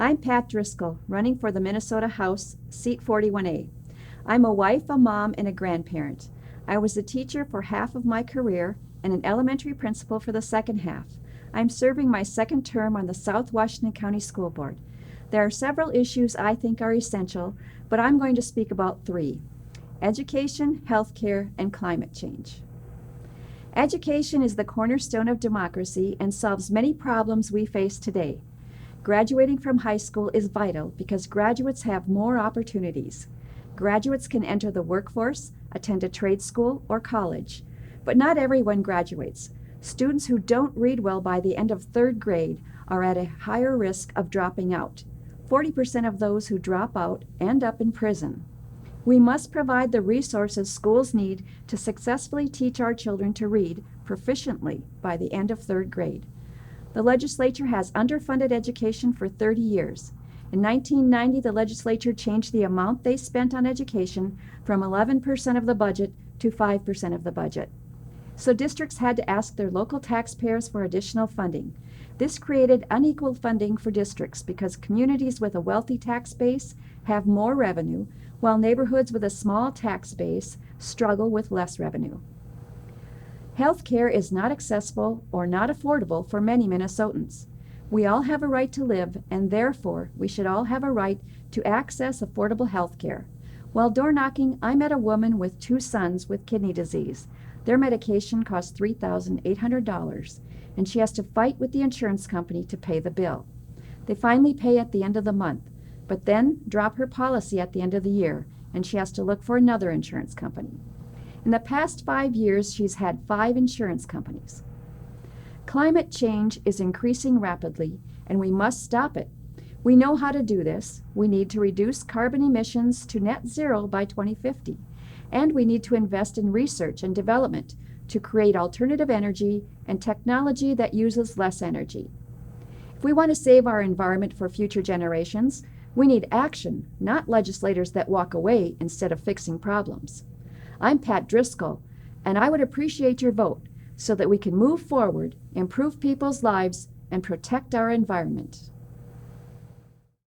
I'm Pat Driscoll, running for the Minnesota House, seat 41A. I'm a wife, a mom, and a grandparent. I was a teacher for half of my career and an elementary principal for the second half. I'm serving my second term on the South Washington County School Board. There are several issues I think are essential, but I'm going to speak about three: education, healthcare, and climate change. Education is the cornerstone of democracy and solves many problems we face today. Graduating from high school is vital because graduates have more opportunities. Graduates can enter the workforce, attend a trade school, or college. But not everyone graduates. Students who don't read well by the end of third grade are at a higher risk of dropping out. 40% of those who drop out end up in prison. We must provide the resources schools need to successfully teach our children to read proficiently by the end of third grade. The legislature has underfunded education for 30 years. In 1990, the legislature changed the amount they spent on education from 11% of the budget to 5% of the budget. So districts had to ask their local taxpayers for additional funding. This created unequal funding for districts because communities with a wealthy tax base have more revenue, while neighborhoods with a small tax base struggle with less revenue. Health care is not accessible or not affordable for many Minnesotans. We all have a right to live, and therefore we should all have a right to access affordable health care. While door knocking, I met a woman with 2 sons with kidney disease. Their medication costs $3,800, and she has to fight with the insurance company to pay the bill. They finally pay at the end of the month, but then drop her policy at the end of the year, and she has to look for another insurance company. In the past 5 years, she's had 5 insurance companies. Climate change is increasing rapidly, and we must stop it. We know how to do this. We need to reduce carbon emissions to net zero by 2050, and we need to invest in research and development to create alternative energy and technology that uses less energy. If we want to save our environment for future generations, we need action, not legislators that walk away instead of fixing problems. I'm Pat Driscoll, and I would appreciate your vote so that we can move forward, improve people's lives, and protect our environment.